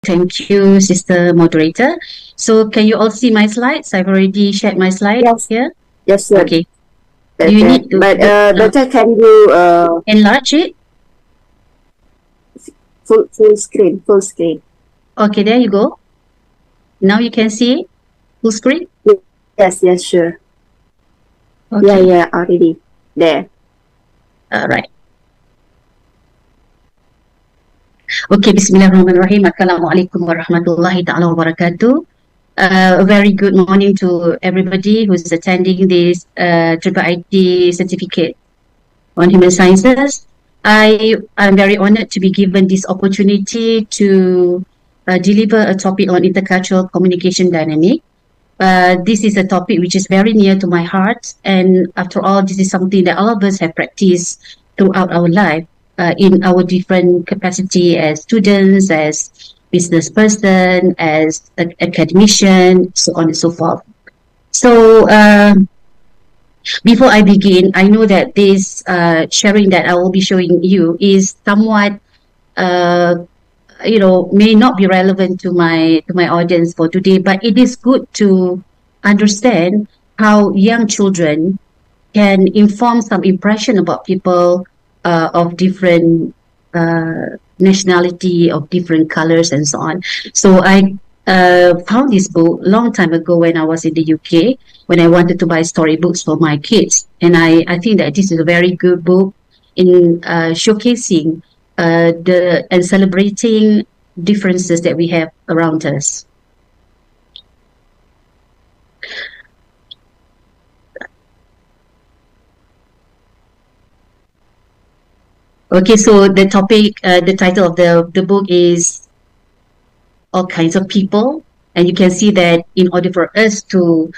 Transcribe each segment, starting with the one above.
Thank you, Sister Moderator. So can you all see my slides? I've already shared my slide here. Yes, sir. Okay. Okay. You need to Doctor, can you enlarge it? full screen? Okay, there you go. Now you can see it? Full screen? Yes, sure. Okay. Yeah, already there. All right. Okay, Bismillahirrahmanirrahim. Assalamualaikum warahmatullahi ta'ala wabarakatuh. A very good morning to everybody who's attending this IIIT certificate on human sciences. I'm very honored to be given this opportunity to deliver a topic on intercultural communication dynamic. This is a topic which is very near to my heart, and after all, this is something that all of us have practiced throughout our life in our different capacity as students, as business person, as academician, so on and so forth. So before I begin, I know that this sharing that I will be showing you is somewhat, may not be relevant to my audience for today, but it is good to understand how young children can inform some impression about people of different nationality, of different colors, and so on. So I found this book long time ago when I was in the UK, when I wanted to buy storybooks for my kids. And I think that this is a very good book in showcasing and celebrating differences that we have around us. Okay, so the topic, the title of the book is All Kinds of People. And you can see that in order for us to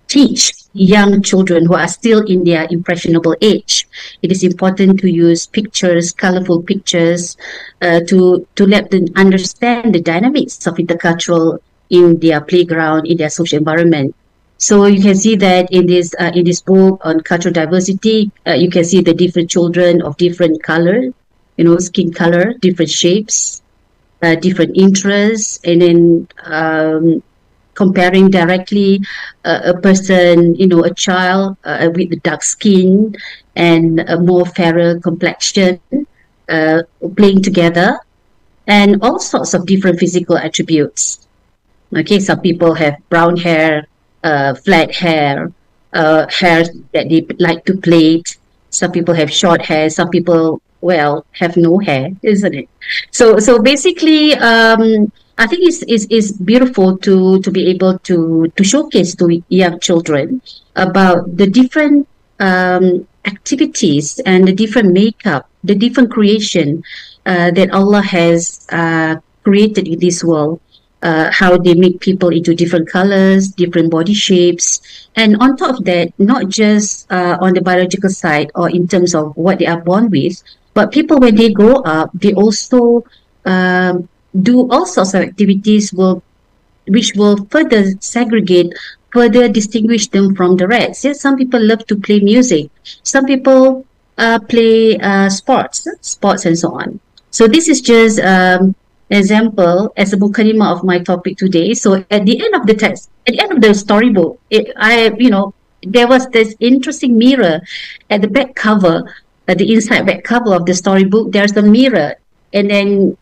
teach young children who are still in their impressionable age, it is important to use pictures, colorful pictures, to let them understand the dynamics of intercultural in their playground, in their social environment. So you can see that in this book on cultural diversity, you can see the different children of different color, skin color, different shapes, different interests, and then comparing directly a person, a child with a dark skin and a more fairer complexion, playing together, and all sorts of different physical attributes. Okay, some people have brown hair, flat hair, hair that they like to plait. Some people have short hair. Some people, have no hair, isn't it? So basically, I think it's beautiful to be able to showcase to young children about the different activities and the different makeup, the different creation that Allah has created in this world. How they make people into different colors, different body shapes. And on top of that, not just on the biological side or in terms of what they are born with, but people, when they grow up, they also do all sorts of activities which will further segregate, further distinguish them from the rest. Yes, some people love to play music. Some people play sports and so on. So this is just example as a mukadimah of my topic today. So at the end of the text, at the end of the storybook, there was this interesting mirror at the back cover, at the inside back cover of the storybook. There's a mirror, and then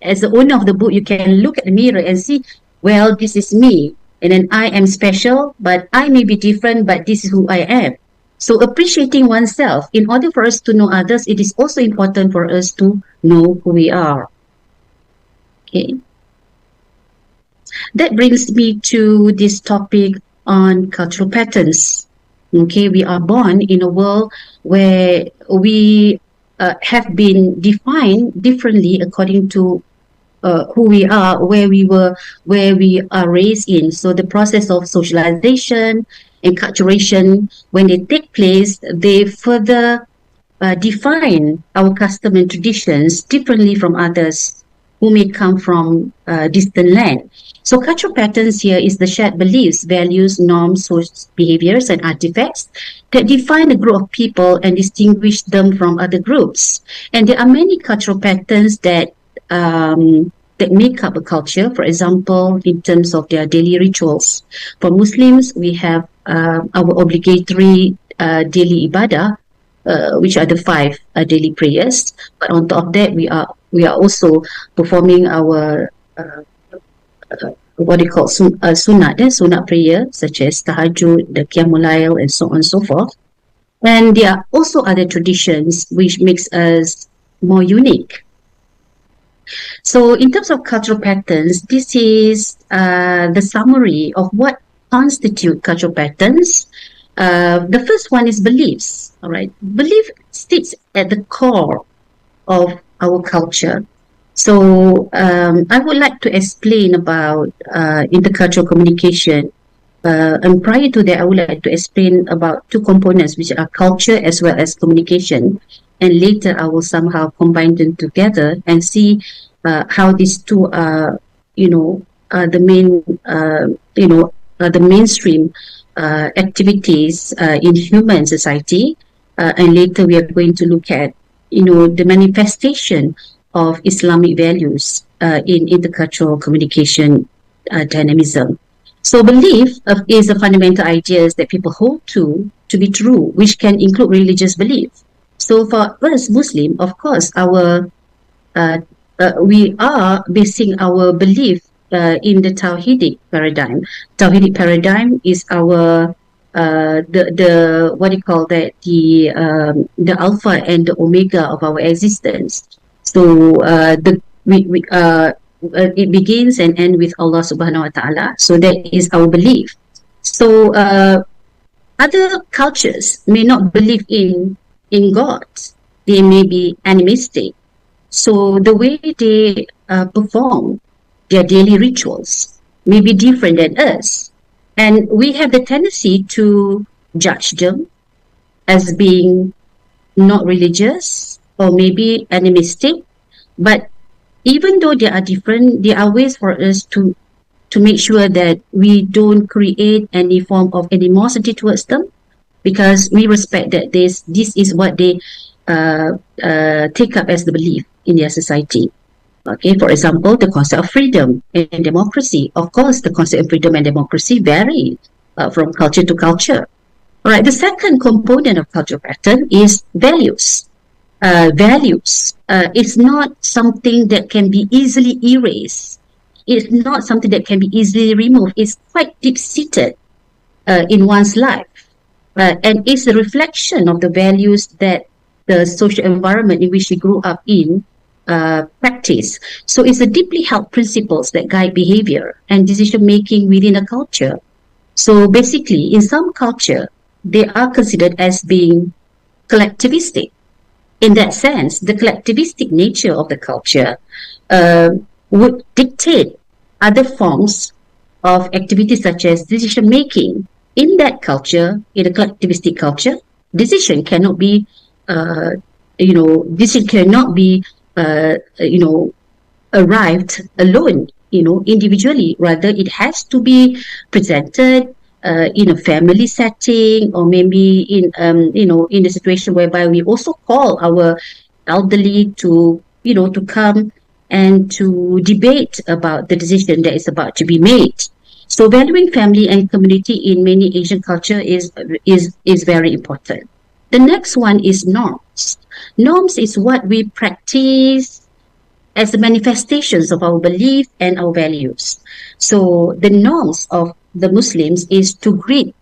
as the owner of the book, you can look at the mirror and see, well, this is me, and then I am special, but I may be different, but this is who I am. So appreciating oneself, in order for us to know others, it is also important for us to know who we are. Okay. That brings me to this topic on cultural patterns. Okay, we are born in a world where we have been defined differently according to who we are, where we are raised in. So the process of socialization, enculturation, when they take place, they further define our custom and traditions differently from others who may come from distant land. So cultural patterns here is the shared beliefs, values, norms, social behaviors, and artifacts that define a group of people and distinguish them from other groups. And there are many cultural patterns that that make up a culture. For example, in terms of their daily rituals. For Muslims, we have our obligatory daily ibadah, which are the five daily prayers. But on top of that, we are also performing our what they call sunat prayer, such as tahajjud, the qiyamul layl, and so on and so forth. And there are also other traditions which makes us more unique. So in terms of cultural patterns, this is the summary of what constitute cultural patterns. The first one is beliefs. All right, belief sits at the core of our culture. So I would like to explain about intercultural communication. And prior to that, I would like to explain about two components, which are culture as well as communication. And later, I will somehow combine them together and see how these two are, the main, the mainstream activities in human society. And later, we are going to look at, the manifestation of Islamic values in intercultural communication dynamism. So belief is the fundamental ideas that people hold to be true, which can include religious belief. So for us Muslim, of course, we are basing our belief in the Tawhidic paradigm. Tawhidic paradigm is our the what do you call that, the alpha and the omega of our existence. So it begins and ends with Allah subhanahu wa ta'ala. So that is our belief. So other cultures may not believe in God. They may be animistic. So the way they perform their daily rituals may be different than us. And we have the tendency to judge them as being not religious or maybe animistic. But even though they are different, there are ways for us to make sure that we don't create any form of animosity towards them, because we respect that this is what they take up as the belief in their society. Okay, for example, the concept of freedom and democracy. Of course, the concept of freedom and democracy vary from culture to culture. All right, the second component of cultural pattern is values. Values is not something that can be easily erased. It's not something that can be easily removed. It's quite deep-seated in one's life. And it's a reflection of the values that the social environment in which we grew up in practice. So it's the deeply held principles that guide behavior and decision-making within a culture. So basically, in some culture, they are considered as being collectivistic. In that sense, the collectivistic nature of the culture would dictate other forms of activities such as decision making. In that culture, in a collectivistic culture, decision cannot be, arrived alone, individually. Rather, it has to be presented in a family setting, or maybe in a situation whereby we also call our elderly to come and to debate about the decision that is about to be made. So valuing family and community in many Asian culture is very important. The next one is norms. Norms is what we practice as the manifestations of our belief and our values. So the norms of the Muslims is to greet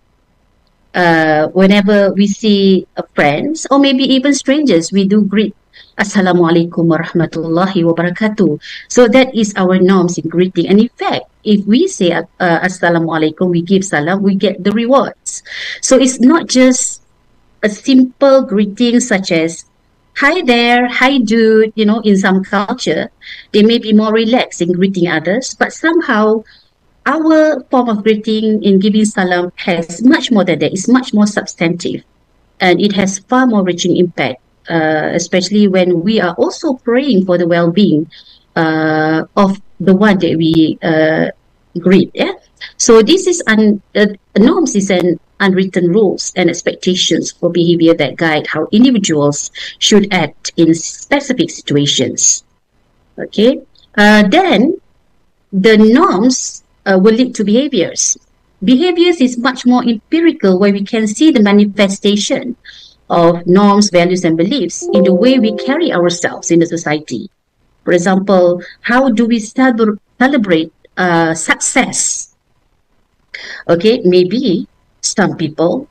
whenever we see friends or maybe even strangers. We do greet Assalamualaikum warahmatullahi wabarakatuh. So that is our norms in greeting. And in fact, if we say Assalamualaikum, we give salam, we get the rewards. So it's not just a simple greeting such as hi there, hi dude. In some culture, they may be more relaxed in greeting others, but somehow our form of greeting in giving salam has much more than that. It's much more substantive, and it has far more reaching impact, especially when we are also praying for the well-being of the one that we greet. Yeah. So this is norms is an unwritten rules and expectations for behavior that guide how individuals should act in specific situations. Okay. Then the norms will lead to behaviors. Behaviors is much more empirical, where we can see the manifestation of norms, values, and beliefs in the way we carry ourselves in the society. For example, how do we celebrate success? Okay, maybe some people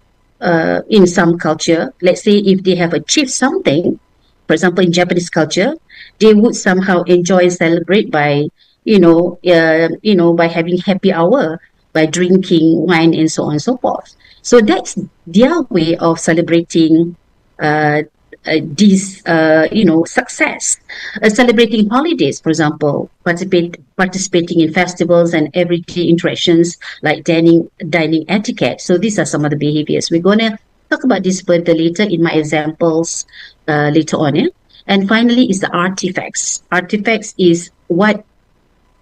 in some culture, let's say if they have achieved something, for example, in Japanese culture, they would somehow enjoy and celebrate by, by having happy hour, by drinking wine and so on and so forth. So that's their way of celebrating uh, this, success. Celebrating holidays, for example, participating in festivals and everyday interactions like dining etiquette. So these are some of the behaviors. We're going to talk about this further later in my examples later on. Yeah? And finally is the artifacts. Artifacts is what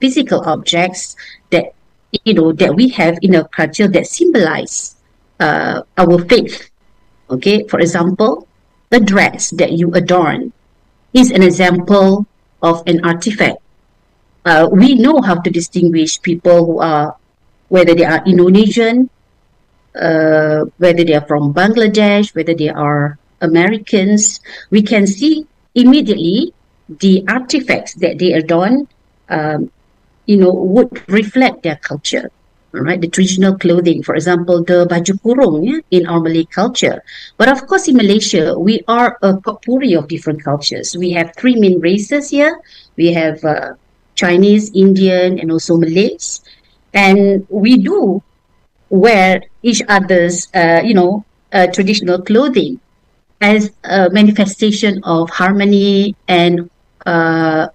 physical objects that that we have in our culture that symbolize our faith. Okay, for example, the dress that you adorn is an example of an artifact. We know how to distinguish people who are, whether they are Indonesian, whether they are from Bangladesh, whether they are Americans. We can see immediately the artifacts that they adorn, would reflect their culture. All right, the traditional clothing, for example, the baju kurung, yeah, in our Malay culture. But of course, in Malaysia, we are a potpourri of different cultures. We have three main races here. We have Chinese, Indian, and also Malays. And we do wear each other's, traditional clothing as a manifestation of harmony and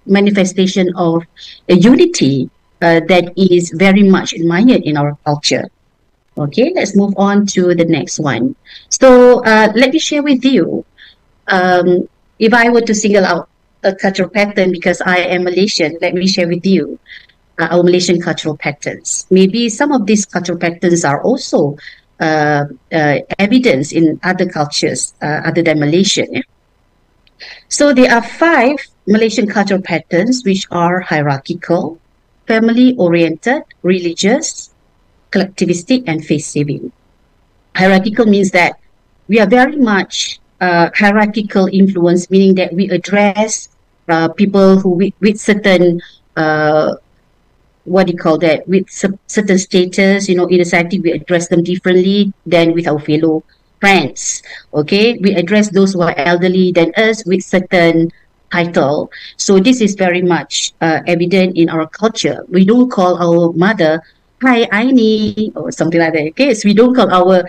manifestation of a unity that is very much admired in our culture. Okay, let's move on to the next one. So let me share with you, if I were to single out a cultural pattern, because I am Malaysian, let me share with you our Malaysian cultural patterns. Maybe some of these cultural patterns are also evidence in other cultures other than Malaysian. Yeah? So there are 5 Malaysian cultural patterns which are hierarchical, family-oriented, religious, collectivistic, and faith-saving. Hierarchical means that we are very much hierarchical influence, meaning that we address people who with certain what do you call that, with certain status, in the society, we address them differently than with our fellow friends. Okay, we address those who are elderly than us with certain title. So this is very much evident in our culture. We don't call our mother hi Aini or something like that. Okay, so we don't call our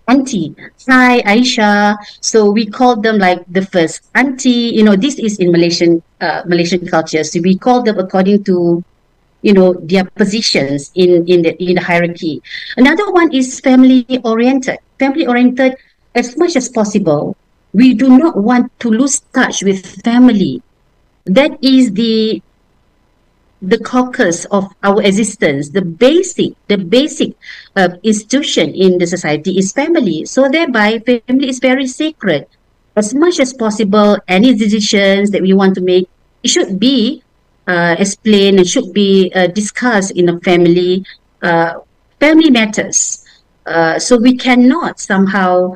auntie hi Aisha. So we call them like the first auntie. This is in Malaysian culture. So we call them according to their positions in the hierarchy. Another one is family oriented. Family oriented, as much as possible, we do not want to lose touch with family. That is the caucus of our existence. The basic institution in the society is family. So thereby, family is very sacred. As much as possible, any decisions that we want to make, it should be explained and should be discussed in a family. Family matters. So we cannot somehow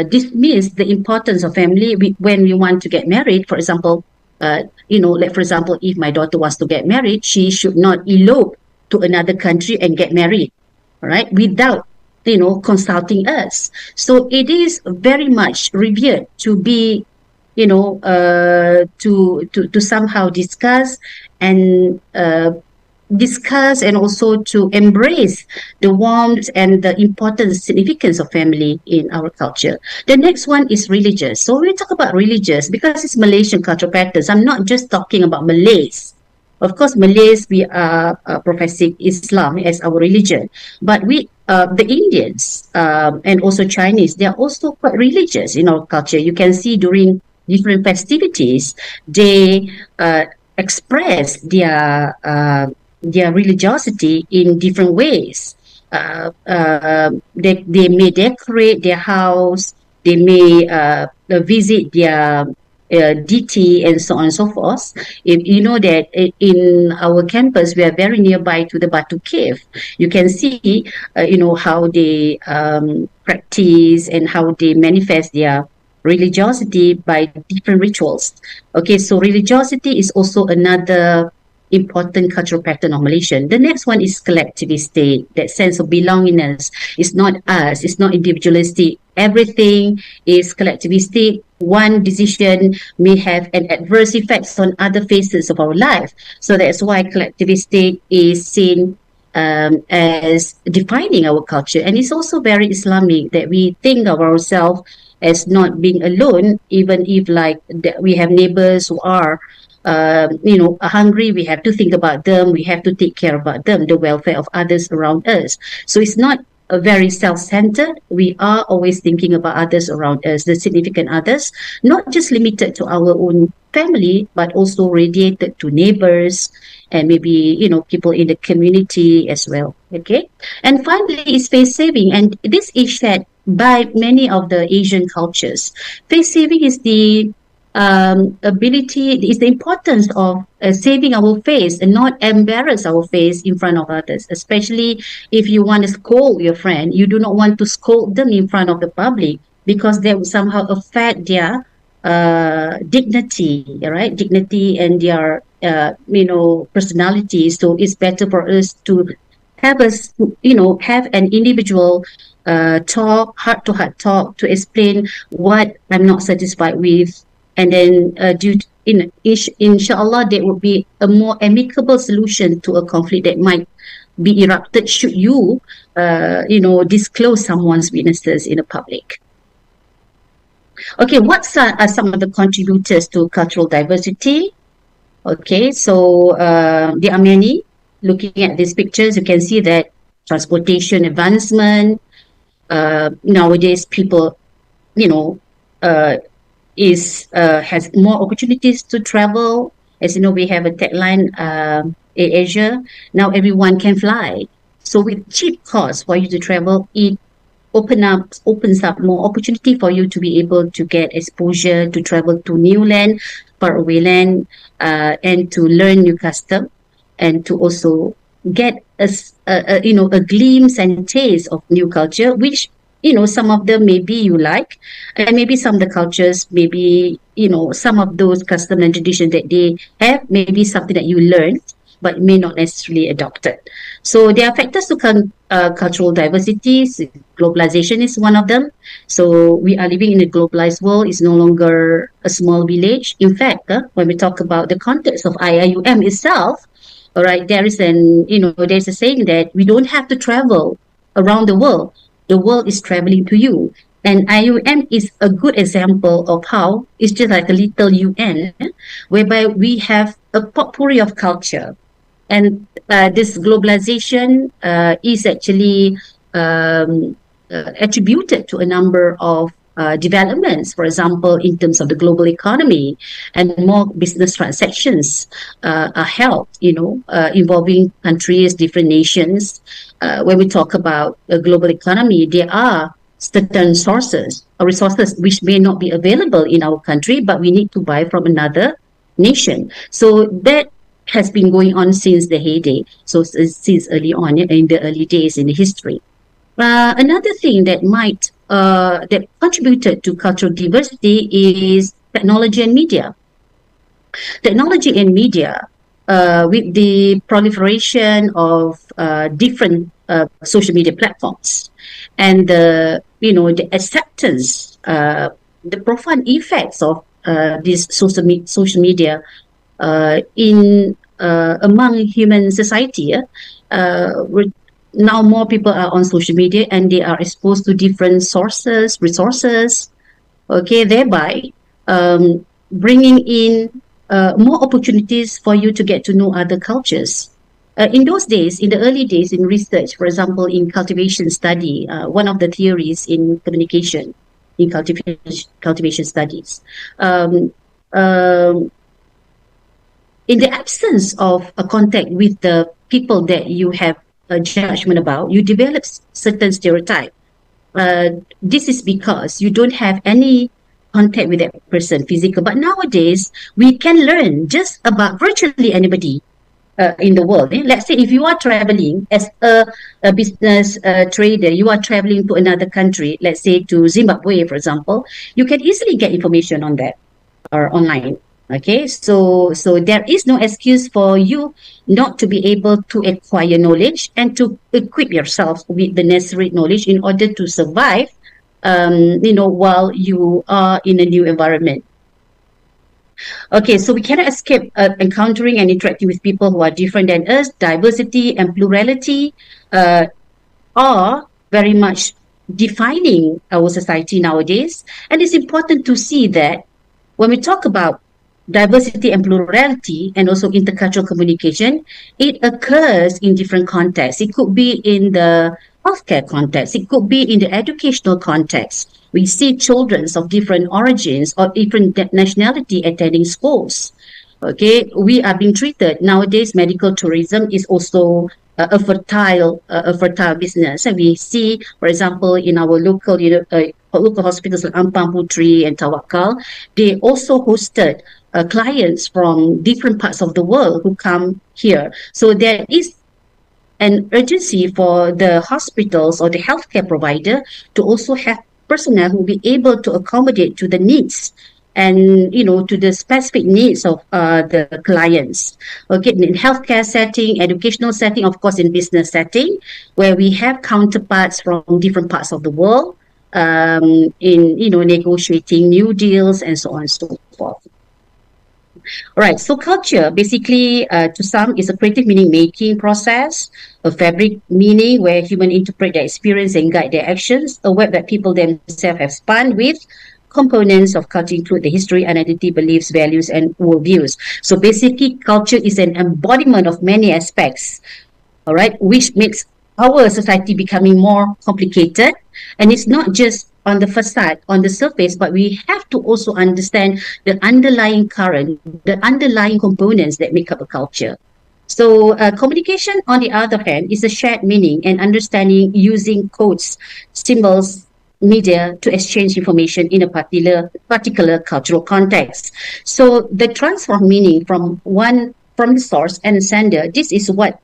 dismiss the importance of family when we want to get married. For example, like for example, if my daughter wants to get married, she should not elope to another country and get married, right? Without consulting us. So it is very much revered to be, to somehow discuss and also to embrace the warmth and the important significance of family in our culture. The next one is religious. So we talk about religious because it's Malaysian cultural patterns. I'm not just talking about Malays. Of course, Malays, we are professing Islam as our religion, but the Indians and also Chinese, they are also quite religious in our culture. You can see during different festivities, they express their religiosity in different ways. They may decorate their house. They may visit their DT, and so on and so forth. If you know that in our campus, we are very nearby to the Batu Cave. You can see, how they practice and how they manifest their religiosity by different rituals. Okay, so religiosity is also another important cultural pattern of Malaysian. The next one is collectivistic, that sense of belongingness. It's not us, it's not individualistic. Everything is collectivistic. One decision may have an adverse effects on other phases of our life. So that's why collectivistic is seen as defining our culture. And it's also very Islamic that we think of ourselves as not being alone, even if like we have neighbors who are hungry. We have to think about them. We have to take care about them, the welfare of others around us. So it's not a very self-centered. We are always thinking about others around us, the significant others, not just limited to our own family, but also radiated to neighbors and maybe, people in the community as well. Okay. And finally, is face saving. And this is shared by many of the Asian cultures. Face saving is the ability, is the importance of saving our face and not embarrass our face in front of others, especially if you want to scold your friend. You do not want to scold them in front of the public because that will somehow affect their dignity, right? Dignity and their, personality. So it's better for us to have us, have an individual talk, heart-to-heart talk to explain what I'm not satisfied with, and then inshallah there would be a more amicable solution to a conflict that might be erupted should you disclose someone's weaknesses in the public. Okay, what are some of the contributors to cultural diversity? Okay, so there are many. Looking at these pictures, you can see that transportation advancement, nowadays people, has more opportunities to travel. As you know, we have a tagline, Asia. Now everyone can fly. So with cheap costs for you to travel, it opens up more opportunity for you to be able to get exposure, to travel to new land, far away land, and to learn new custom, and to also get a glimpse and taste of new culture, which some of them maybe you like, and maybe some of the cultures, maybe some of those custom and tradition that they have, maybe something that you learned but may not necessarily adopted. So there are factors to cultural diversity. Globalization is one of them. So we are living in a globalized world. It's no longer a small village. In fact, when we talk about the context of IIUM itself, all right, there's a saying that we don't have to travel around the world. The world is traveling to you. And IUM is a good example of how it's just like a little UN, whereby we have a potpourri of culture. And this globalization is actually attributed to a number of developments, for example, in terms of the global economy, and more business transactions are held, involving countries, different nations. When we talk about a global economy, there are certain sources or resources which may not be available in our country, but we need to buy from another nation. So that has been going on since the heyday, so since early on in the early days in the history. Another thing that that contributed to cultural diversity is technology and media. Technology and media, with the proliferation of different social media platforms, and the acceptance, the profound effects of this social media in among human society. Now more people are on social media and they are exposed to different resources, okay, thereby bringing in more opportunities for you to get to know other cultures. In those days, in the early days in research, for example, in cultivation study, one of the theories in communication, in cultivation studies, in the absence of a contact with the people that you have a judgment about, you develop certain stereotype. This is because you don't have any contact with that person physical. But nowadays, we can learn just about virtually anybody in the world. Let's say if you are traveling as a business trader, you are traveling to another country, let's say to Zimbabwe, for example, you can easily get information on that or online. Okay, so there is no excuse for you not to be able to acquire knowledge and to equip yourself with the necessary knowledge in order to survive, while you are in a new environment. Okay, so we cannot escape encountering and interacting with people who are different than us. Diversity and plurality are very much defining our society nowadays. And it's important to see that when we talk about diversity and plurality and also intercultural communication, it occurs in different contexts. It could be in the healthcare context, it could be in the educational context. We see children of different origins or different nationality attending schools. Okay, we are being treated nowadays. Medical tourism is also a fertile business, and we see, for example, in our local local hospitals like Ampang Putri and Tawakal, they also hosted clients from different parts of the world who come here. So there is an urgency for the hospitals or the healthcare provider to also have personnel who will be able to accommodate to the needs and to the specific needs of the clients. Okay, in healthcare setting, educational setting, of course, in business setting, where we have counterparts from different parts of the world in negotiating new deals and so on and so forth. All right, so culture basically to some is a creative meaning making process, a fabric meaning where humans interpret their experience and guide their actions, a web that people themselves have spun with. Components of culture include the history, identity, beliefs, values, and worldviews. So basically, culture is an embodiment of many aspects, all right, which makes our society becoming more complicated. And it's not just on the facade, on the surface, but we have to also understand the underlying current, the underlying components that make up a culture. So communication, on the other hand, is a shared meaning and understanding using codes, symbols, media to exchange information in a particular cultural context. So the transfer of meaning from the source and sender, this is what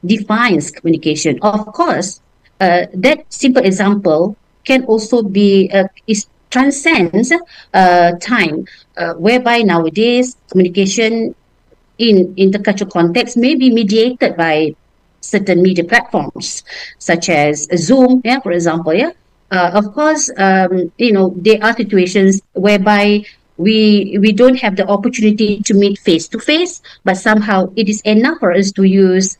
defines communication. Of course, that simple example can also be transcends time, whereby nowadays communication in intercultural context may be mediated by certain media platforms such as Zoom, for example. Of course, there are situations whereby we don't have the opportunity to meet face to face, but somehow it is enough for us to use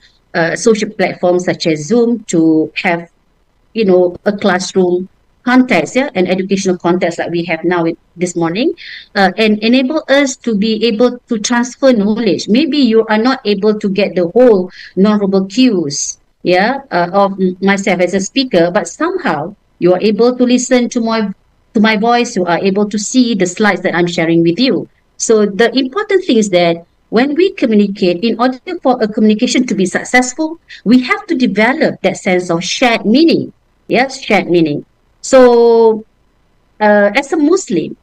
social platforms such as Zoom to have a classroom context, an educational context that we have now this morning, and enable us to be able to transfer knowledge. Maybe you are not able to get the whole nonverbal cues, of myself as a speaker, but somehow you are able to listen to my voice. You are able to see the slides that I'm sharing with you. So the important thing is that when we communicate, in order for a communication to be successful, we have to develop that sense of shared meaning. Yes, shared meaning. So, as a Muslim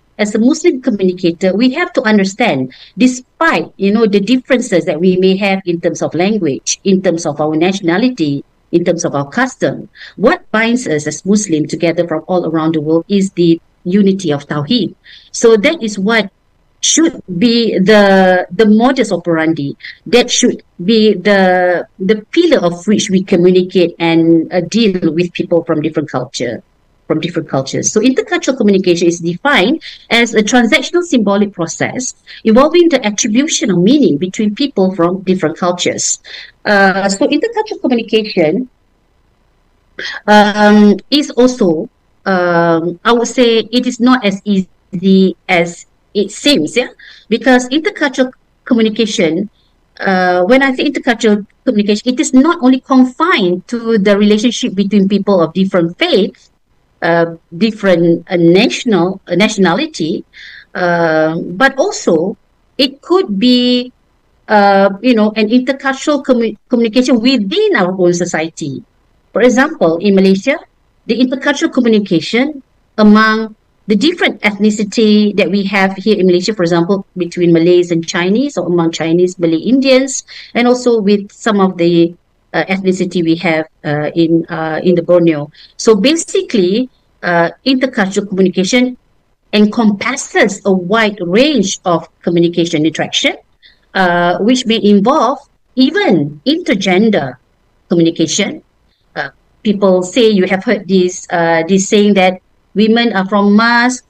communicator, we have to understand, despite the differences that we may have in terms of language, in terms of our nationality, in terms of our custom, what binds us as Muslim together from all around the world is the unity of Tawheed. So that is what should be the modus operandi. That should be the pillar of which we communicate and deal with people from different cultures. So intercultural communication is defined as a transactional symbolic process involving the attribution of meaning between people from different cultures. So intercultural communication is also, I would say, it is not as easy as it seems, because intercultural communication, when I say intercultural communication, it is not only confined to the relationship between people of different faiths, different nationality, but also it could be an intercultural communication within our own society. For example, in Malaysia, the intercultural communication among the different ethnicity that we have here in Malaysia, for example, between Malays and Chinese, or among Chinese, Malay, Indians, and also with some of the ethnicity we have in the Borneo. So basically, intercultural communication encompasses a wide range of communication interaction, which may involve even intergender communication. Uh, People say, you have heard this saying that women are from Mars,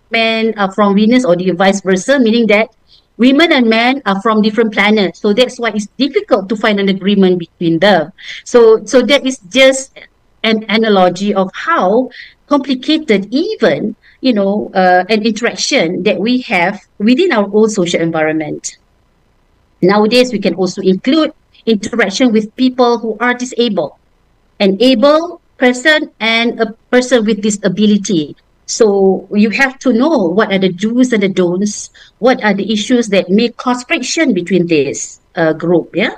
men are from Venus, or the vice versa, meaning that women and men are from different planets. So that's why it's difficult to find an agreement between them. So that is just an analogy of how complicated even an interaction that we have within our own social environment. Nowadays, we can also include interaction with people who are disabled, an able person and a person with disability. So you have to know what are the do's and the don'ts, what are the issues that may cause friction between this group. Yeah.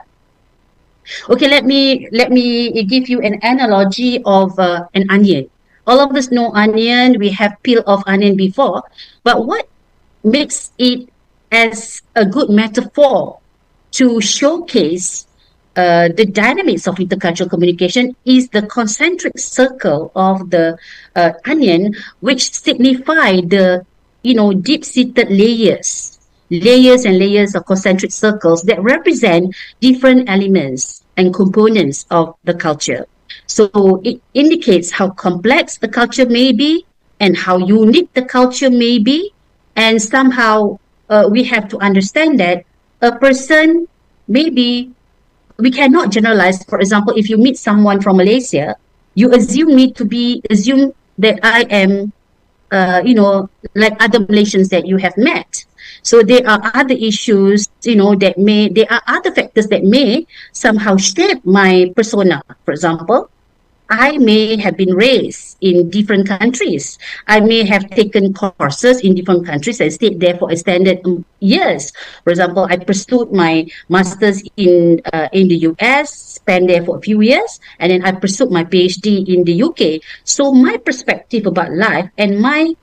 Okay, let me give you an analogy of an onion. All of us know onion. We have peel of onion before, but what makes it as a good metaphor to showcase the dynamics of intercultural communication is the concentric circle of the onion, which signify the deep-seated layers and layers of concentric circles that represent different elements and components of the culture. So it indicates how complex a culture may be and how unique the culture may be, and somehow we have to understand that a person maybe we cannot generalize. For example, if you meet someone from Malaysia, you assume that I am, like other Malaysians that you have met. So there are other issues, there are other factors that may somehow shape my persona. For example, I may have been raised in different countries. I may have taken courses in different countries and stayed there for extended years. For example, I pursued my master's in the US, spent there for a few years, and then I pursued my PhD in the UK. So my perspective about life and my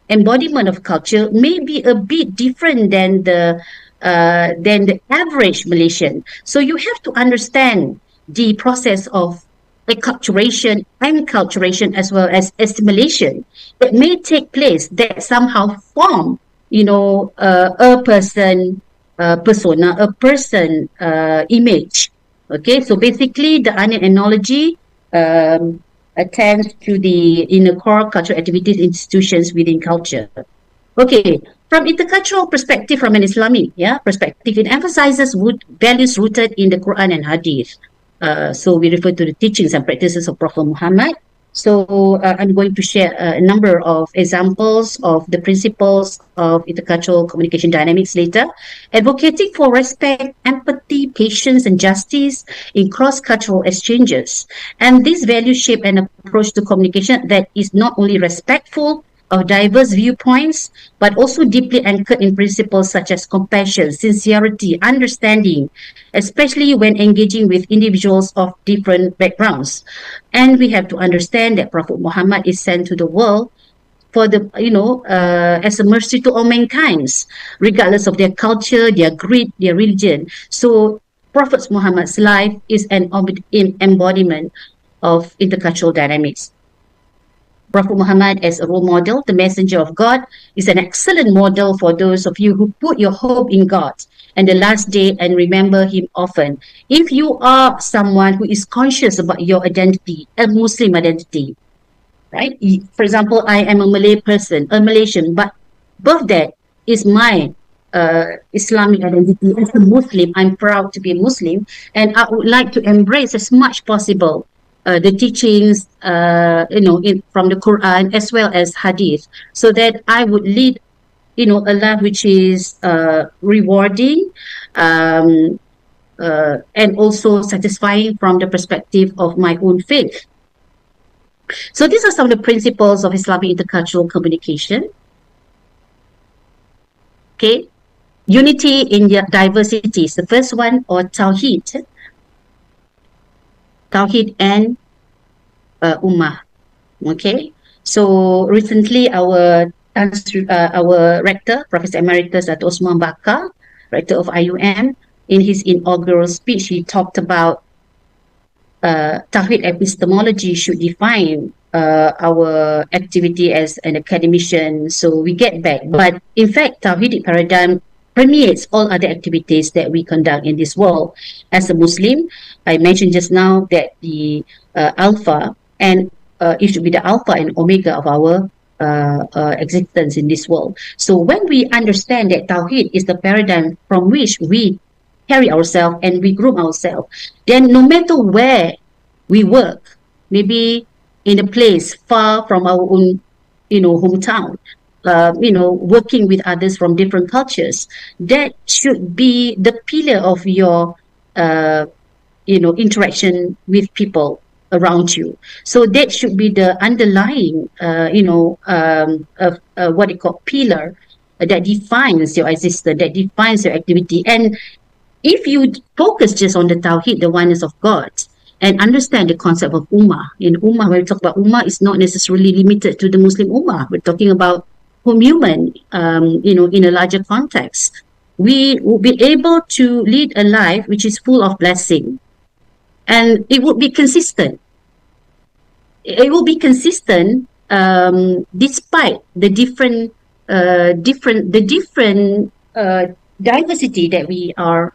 embodiment of culture may be a bit different than the average Malaysian. So you have to understand the process of acculturation, enculturation, as well as assimilation that may take place that somehow form, a person persona, a person image. Okay, so basically the onion analogy attends to the inner core cultural activities institutions within culture. Okay, from intercultural perspective, from an Islamic perspective, it emphasizes values rooted in the Quran and Hadith. So we refer to the teachings and practices of Prophet Muhammad. So I'm going to share a number of examples of the principles of intercultural communication dynamics later, advocating for respect, empathy, patience, and justice in cross-cultural exchanges. And these values shape an approach to communication that is not only respectful of diverse viewpoints, but also deeply anchored in principles such as compassion, sincerity, understanding, especially when engaging with individuals of different backgrounds. And we have to understand that Prophet Muhammad is sent to the world for as a mercy to all mankind, regardless of their culture, their creed, their religion. So Prophet Muhammad's life is an embodiment of intercultural dynamics. Prophet Muhammad as a role model, the messenger of God, is an excellent model for those of you who put your hope in God and the last day and remember him often. If you are someone who is conscious about your identity, a Muslim identity, right? For example, I am a Malay person, a Malaysian, but above that is my Islamic identity. As a Muslim, I'm proud to be a Muslim, and I would like to embrace as much possible the teachings, from the Quran as well as Hadith, so that I would lead, a life which is rewarding, and also satisfying from the perspective of my own faith. So these are some of the principles of Islamic intercultural communication. Okay, unity in diversity is the first one, or Tawheed. Tawheed and Ummah. Okay, So recently, our rector, Professor Emeritus Dr. Osman Bakar, rector of IUM, in his inaugural speech, he talked about Tawhid epistemology should define our activity as an academician. So we get back. But in fact, Tawhidic paradigm permeates all other activities that we conduct in this world. As a Muslim, I mentioned just now that the alpha and it should be the alpha and omega of our existence in this world. So when we understand that Tawhid is the paradigm from which we carry ourselves and we groom ourselves, then no matter where we work, maybe in a place far from our own, hometown, working with others from different cultures, that should be the pillar of your, interaction with people around you. So that should be the underlying, what you call pillar that defines your existence, that defines your activity. And if you focus just on the Tawhid, the oneness of God, and understand the concept of Ummah, in Ummah, when we talk about Ummah, it's not necessarily limited to the Muslim Ummah. We're talking about human, in a larger context. We will be able to lead a life which is full of blessing, and it would be consistent. It will be consistent despite the different diversity that we are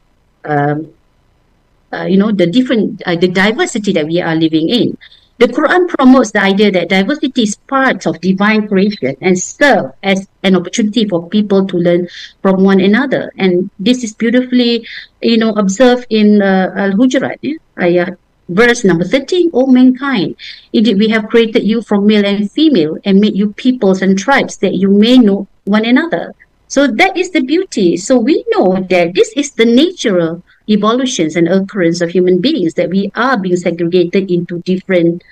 the diversity that we are living in. The Quran promotes the idea that diversity is part of divine creation and serve as an opportunity for people to learn from one another. And this is beautifully, observed in Al-Hujurat, ayah, verse number 13. O mankind, indeed we have created you from male and female and made you peoples and tribes that you may know one another. So that is the beauty. So we know that this is the natural evolutions and occurrence of human beings, that we are being segregated into different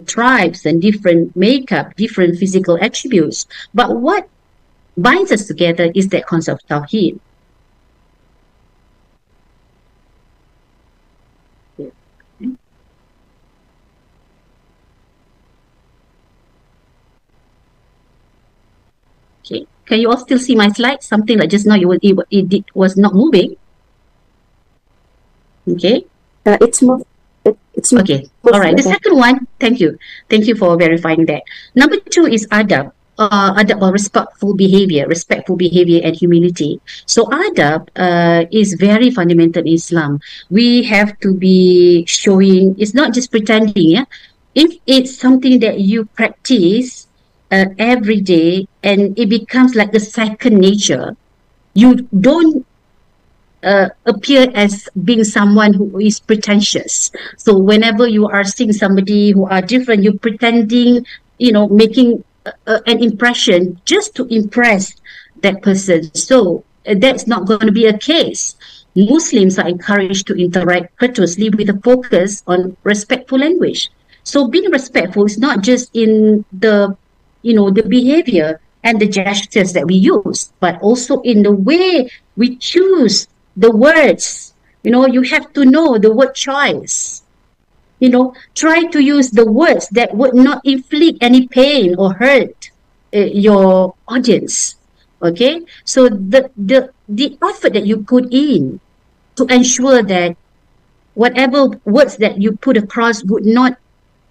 tribes and different makeup, different physical attributes. But what binds us together is that concept of Tawheed. Okay. Can you all still see my slide? Something like just now it was not moving. Okay. It's moved. It's okay. All right. The second one, thank you for verifying that. Number 2 is adab. Adab, or respectful behavior and humility. So adab is very fundamental in Islam. We have to be showing, it's not just pretending. Yeah, if it's something that you practice every day and it becomes like a second nature, you don't appear as being someone who is pretentious. So whenever you are seeing somebody who are different, you're pretending, making an impression just to impress that person. So that's not going to be a case. Muslims are encouraged to interact courteously with a focus on respectful language. So being respectful is not just in the behavior and the gestures that we use, but also in the way we choose the words. You have to know the word choice. Try to use the words that would not inflict any pain or hurt your audience. Okay, so the effort that you put in to ensure that whatever words that you put across would not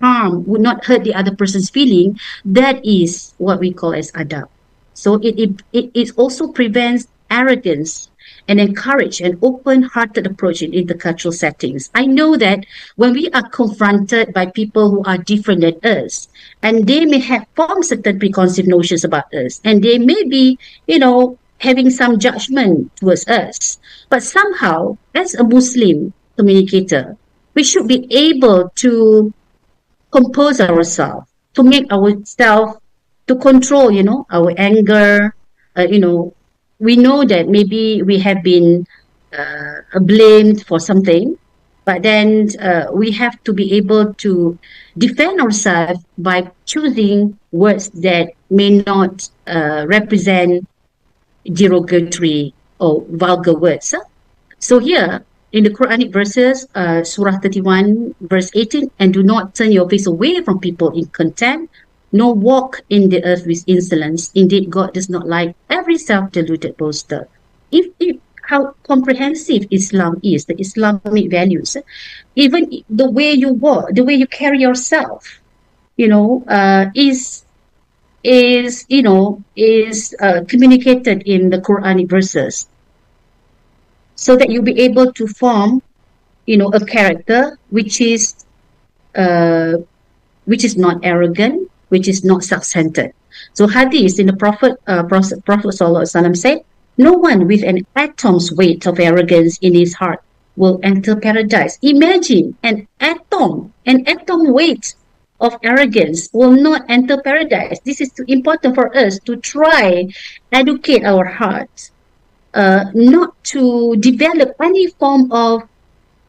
harm, would not hurt the other person's feeling, that is what we call as adab. So it also prevents arrogance and encourage an open-hearted approach in intercultural settings. I know that when we are confronted by people who are different than us, and they may have formed certain preconceived notions about us, and they may be, having some judgment towards us, but somehow, as a Muslim communicator, we should be able to compose ourselves, to make ourselves, to control, our anger, we know that maybe we have been blamed for something, but then we have to be able to defend ourselves by choosing words that may not represent derogatory or vulgar words. So here, in the Quranic verses, Surah 31, verse 18, and do not turn your face away from people in contempt nor walk in the earth with insolence. Indeed, God does not like every self-deluded boaster. If how comprehensive Islam is, the Islamic values, even the way you walk, the way you carry yourself, is communicated in the Quranic verses, so that you'll be able to form, a character uh, which is not arrogant, which is not self-centered. So hadith in the Prophet Sallallahu Alaihi Wasallam said, no one with an atom's weight of arrogance in his heart will enter paradise. Imagine an atom weight of arrogance will not enter paradise. This is important for us to try educate our hearts, not to develop any form of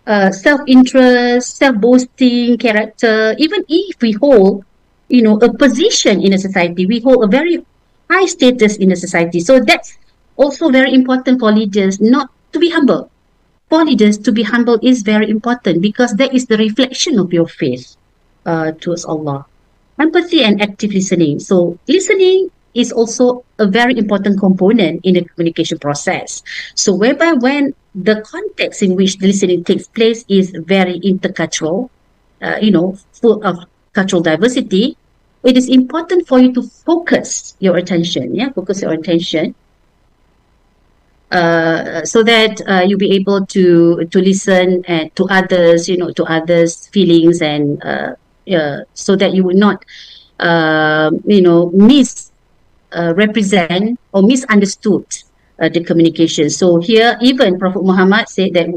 self-interest, self-boasting character. Even if we hold, a position in a society, we hold a very high status in a society. So that's also very important for leaders not to be humble. For leaders to be humble is very important, because that is the reflection of your faith towards Allah. Empathy and active listening. So listening is also a very important component in the communication process. So whereby when the context in which the listening takes place is very intercultural, full of cultural diversity, it is important for you to focus your attention, so that you'll be able to listen to others, to others' feelings, and so that you will not, misrepresent or misunderstood the communication. So here, even Prophet Muhammad said that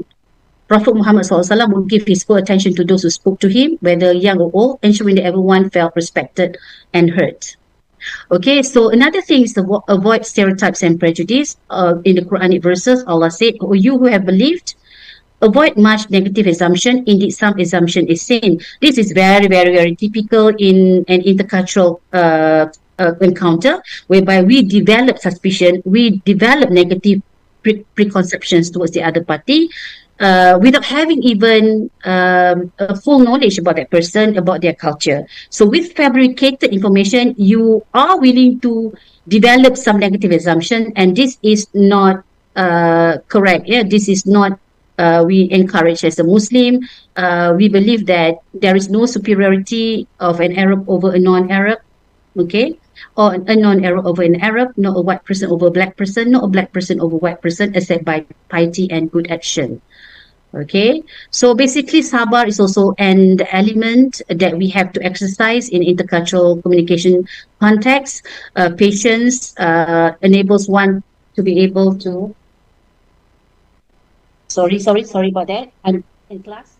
Prophet Muhammad SAW would give his full attention to those who spoke to him, whether young or old, ensuring that everyone felt respected and heard. Okay, so another thing is to avoid stereotypes and prejudice. In the Quranic verses, Allah said, "O you who have believed, avoid much negative assumption. Indeed, some assumption is sin." This is very, very, very typical in an intercultural encounter, whereby we develop suspicion, we develop negative preconceptions towards the other party, without having even a full knowledge about that person, about their culture. So with fabricated information, you are willing to develop some negative assumption, and this is not correct. Yeah, this is not we encourage as a Muslim. We believe that there is no superiority of an Arab over a non-Arab, okay, or a non-Arab over an Arab, not a white person over a black person, not a black person over a white person, except by piety and good action. Okay, so basically sabar is also an element that we have to exercise in intercultural communication context. Patience enables one to be able to, sorry about that, I'm in class.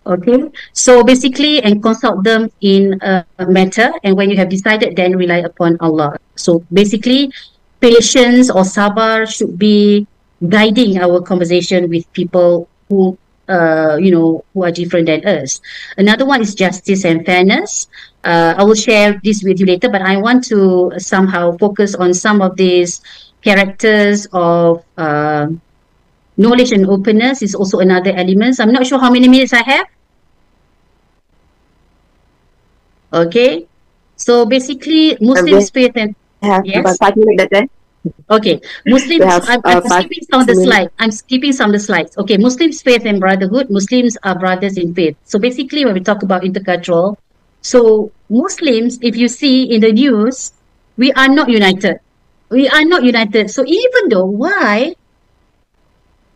Okay, so basically, and consult them in a matter, and when you have decided, then rely upon Allah. So basically, patience or sabar should be guiding our conversation with people who who are different than us. Another one is justice and fairness. I will share this with you later, but I want to somehow focus on some of these characters of knowledge and openness is also another element. I'm not sure how many minutes I have. Okay, so basically Muslims faith and We have yes. about 5 minutes that day. Okay, We Muslims. have I'm 5 skipping some of the minutes. slides. I'm skipping some of the slides. Okay, Muslims faith and brotherhood. Muslims are brothers in faith. So basically, when we talk about intercultural, so Muslims, if you see in the news, we are not united. We are not united. So even though why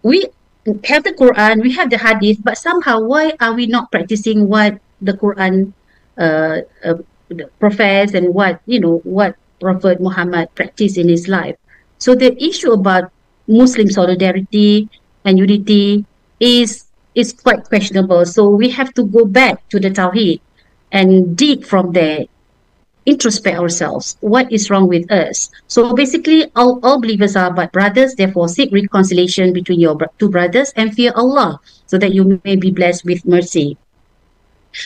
we have the Quran, we have the Hadith, but somehow why are we not practicing what the Quran uh, uh, profess, and what Prophet Muhammad practiced in his life? So the issue about Muslim solidarity and unity is quite questionable. So we have to go back to the Tawheed and dig from there, introspect ourselves. What is wrong with us? So basically, all believers are but brothers. Therefore, seek reconciliation between your two brothers and fear Allah, so that you may be blessed with mercy.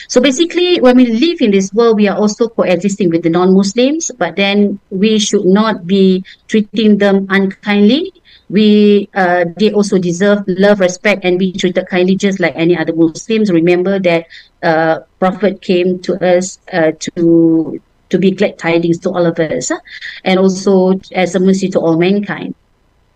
So basically, when we live in this world, we are also coexisting with the non-Muslims, but then we should not be treating them unkindly. They also deserve love, respect, and be treated kindly, just like any other Muslims. Remember that Prophet came to us to be glad tidings to all of us, and also as a mercy to all mankind.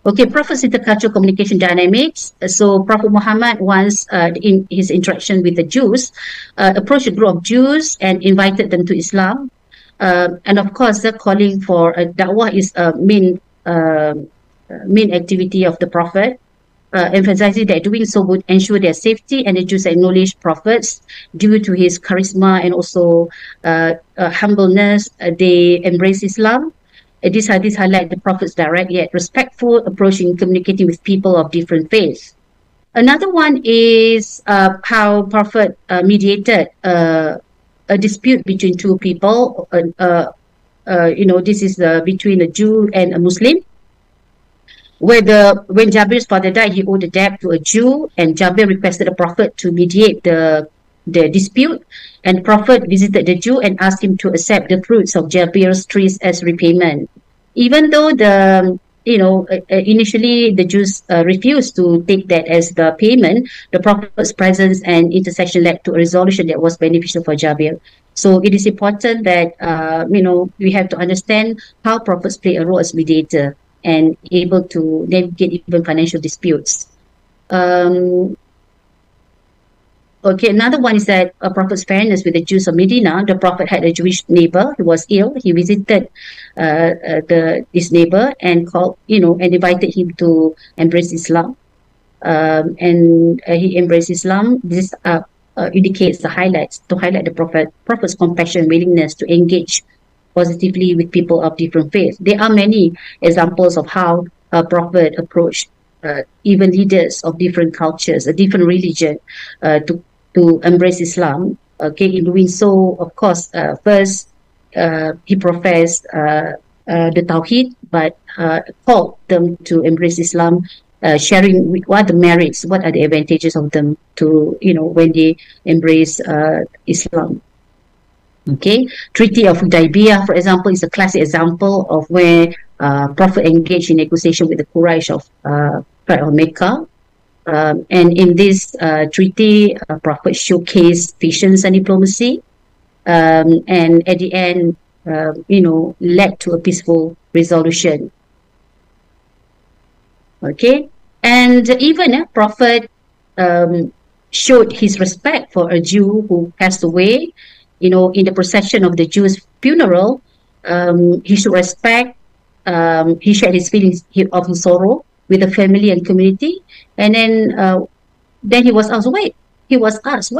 Okay, Prophet's intercultural communication dynamics. So Prophet Muhammad once, in his interaction with the Jews, approached a group of Jews and invited them to Islam. And of course, the calling for da'wah is a main activity of the Prophet, emphasizing that doing so would ensure their safety, and the Jews acknowledged prophets due to his charisma and also humbleness. They embraced Islam. These hadiths highlight the Prophet's direct yet respectful approach in communicating with people of different faiths. Another one is how Prophet mediated a dispute between two people. This is between a Jew and a Muslim. When Jabir's father died, he owed a debt to a Jew, and Jabir requested the Prophet to mediate the dispute. And Prophet visited the Jew and asked him to accept the fruits of Jabir's trees as repayment. Even though initially the Jews refused to take that as the payment, the Prophet's presence and intercession led to a resolution that was beneficial for Jabir. So it is important that we have to understand how prophets play a role as mediator and able to navigate even financial disputes. Okay, another one is that a Prophet's fairness with the Jews of Medina. The Prophet had a Jewish neighbor who was ill. He visited this neighbor and and invited him to embrace Islam. And he embraced Islam. This indicates to highlight the Prophet's compassion and willingness to engage positively with people of different faiths. There are many examples of how a Prophet approached even leaders of different cultures, a different religion, to embrace Islam. Okay, in doing so, of course, first he professed the Tawheed, but called them to embrace Islam, sharing what are the merits, what are the advantages of them to when they embrace Islam. Okay, Treaty of Hudaybiyah, for example, is a classic example of where Prophet engaged in negotiation with the Quraysh of Mecca. And in this treaty, Prophet showcased patience and diplomacy, and at the end, led to a peaceful resolution. Okay, and even Prophet showed his respect for a Jew who passed away. In the procession of the Jews' funeral, he showed respect. He shared his feelings of his sorrow with the family and community, and then he was asked, why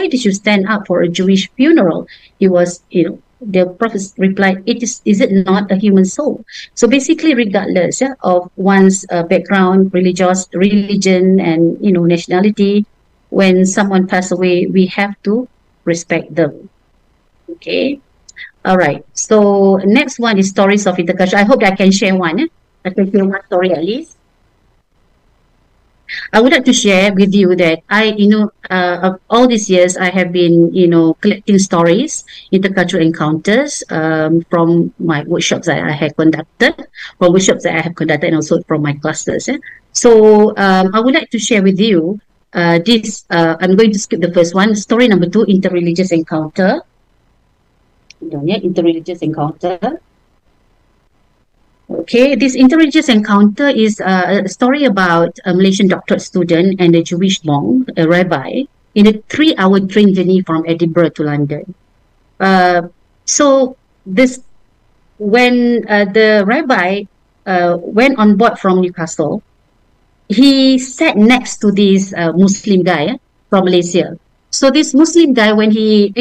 did you stand up for a Jewish funeral? He was, the Prophet replied, is it not a human soul? So basically, regardless of one's background, religion, and nationality, when someone passes away, we have to respect them. Okay. All right. So next one is stories of intercultural. I hope that I can share one. I can share one story at least. I would like to share with you that of all these years, I have been, collecting stories, intercultural encounters, from my workshops that I have conducted, and also from my classes. So I would like to share with you this. I'm going to skip the first one. Story number 2, interreligious encounter. Interreligious encounter. Okay, this interreligious encounter is a story about a Malaysian doctorate student and a Jewish monk, a rabbi, in a 3-hour train journey from Edinburgh to London. So when the rabbi went on board from Newcastle, he sat next to this Muslim guy from Malaysia. So this Muslim guy, when he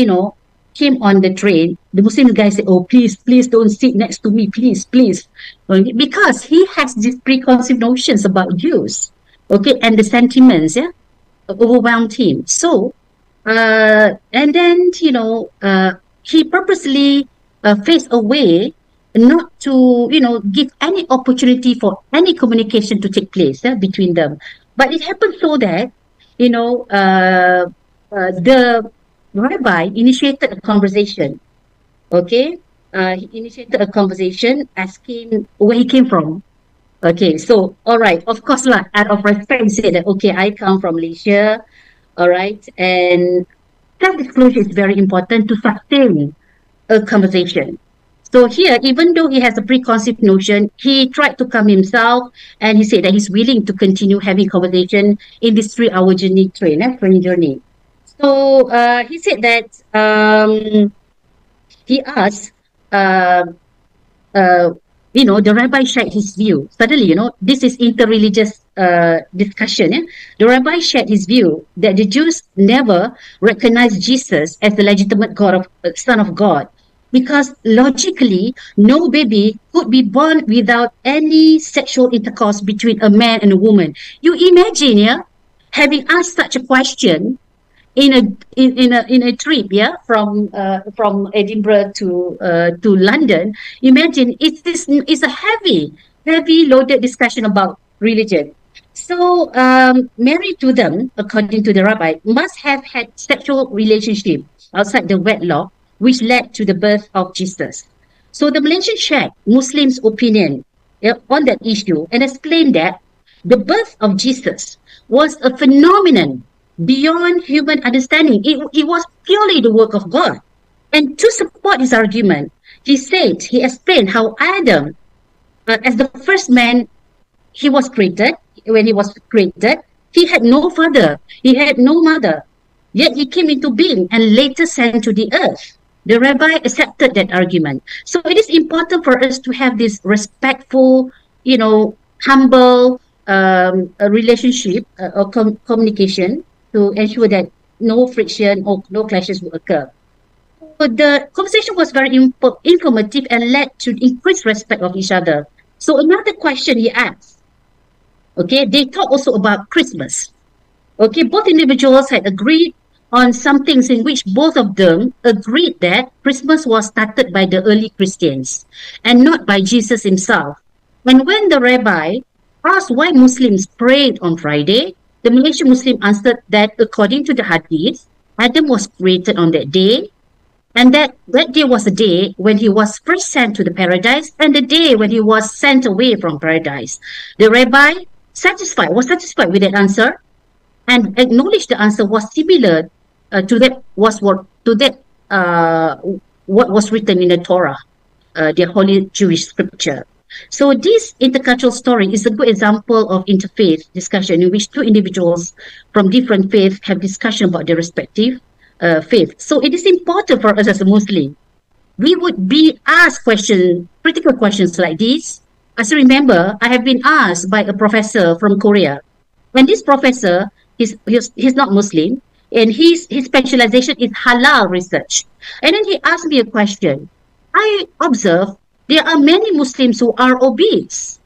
came on the train, the Muslim guy said, "Oh, please don't sit next to me, please," because he has these preconceived notions about Jews, okay, and the sentiments, overwhelmed him. So, and then he purposely faced away, not to give any opportunity for any communication to take place between them. But it happened so that the rabbi initiated a conversation. Okay, he initiated a conversation asking where he came from. Okay, so all right, of course, out of respect, he said that, okay, I come from Malaysia. All right, and self-disclosure is very important to sustain a conversation. So here, even though he has a preconceived notion, he tried to calm himself, and he said that he's willing to continue having conversation in this 3 hour train journey. So he said that he asked, uh, uh, the rabbi shared his view. Suddenly, this is interreligious discussion. The rabbi shared his view that the Jews never recognized Jesus as the legitimate God of Son of God, because logically, no baby could be born without any sexual intercourse between a man and a woman. You imagine, yeah, having asked such a question in a trip, yeah, from Edinburgh to London. Imagine it's a heavy loaded discussion about religion. So married to them, according to the rabbi, must have had sexual relationship outside the wedlock, which led to the birth of Jesus. So the Malaysian shared Muslims' opinion, yeah, on that issue, and explained that the birth of Jesus was a phenomenon beyond human understanding. It was purely the work of God. And to support his argument, he explained how Adam, as the first man, when he was created, he had no father, he had no mother, yet he came into being and later sent to the earth. The rabbi accepted that argument. So it is important for us to have this respectful, humble relationship or communication to ensure that no friction or no clashes will occur. So the conversation was very informative and led to increased respect of each other. So another question he asked, okay, they talked also about Christmas. Okay, both individuals had agreed on some things in which both of them agreed that Christmas was started by the early Christians and not by Jesus himself. And when the rabbi asked why Muslims prayed on Friday, the Malaysian Muslim answered that according to the hadith, Adam was created on that day, and that day was the day when he was first sent to the paradise and the day when he was sent away from paradise. The rabbi was satisfied with that answer and acknowledged the answer was similar to that what was written in the Torah, the holy Jewish scripture. So this intercultural story is a good example of interfaith discussion in which two individuals from different faiths have discussion about their respective faith. So it is important for us as a Muslim. We would be asked critical questions like this. As you remember, I have been asked by a professor from Korea. And this professor, he's not Muslim, and his specialization is halal research. And then he asked me a question. I observe there are many Muslims who are obese,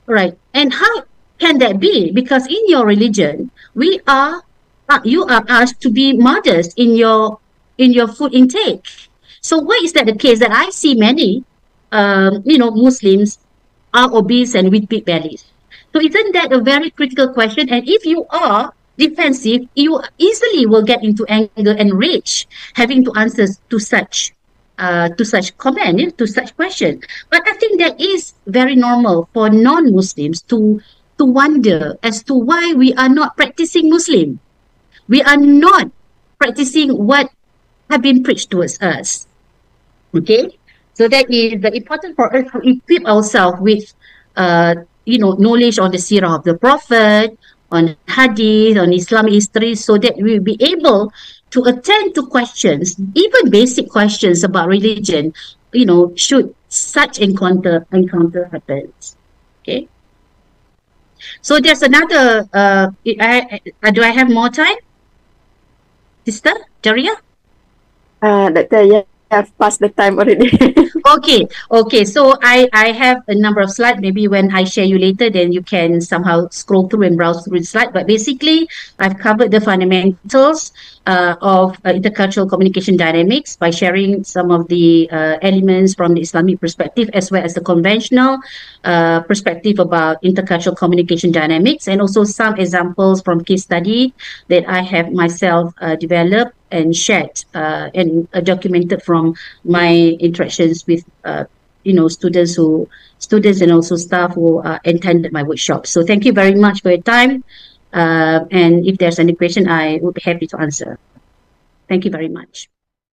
right? And how can that be? Because in your religion, you are asked to be modest in your food intake. So why is that the case that I see many, Muslims are obese and with big bellies? So isn't that a very critical question? And if you are defensive, you easily will get into anger and rage, having to answer to such comment, to such question. But I think that is very normal for non-Muslims to wonder as to why we are not practicing Muslim. We are not practicing what have been preached towards us. Okay, so that is important for us to equip ourselves with, knowledge on the seerah of the Prophet, on hadith, on Islamic history, so that we will be able to attend to questions, even basic questions about religion, should such encounter happens. Okay. So there's another, do I have more time? Sister Daria? Doctor, yeah, I've passed the time already. Okay. So I have a number of slides. Maybe when I share you later, then you can somehow scroll through and browse through the slide. But basically, I've covered the fundamentals of intercultural communication dynamics by sharing some of the elements from the Islamic perspective, as well as the conventional perspective about intercultural communication dynamics, and also some examples from case study that I have myself developed and shared and documented from my interactions with students and also staff who attended my workshop. So thank you very much for your time. And if there's any question, I would be happy to answer. Thank you very much.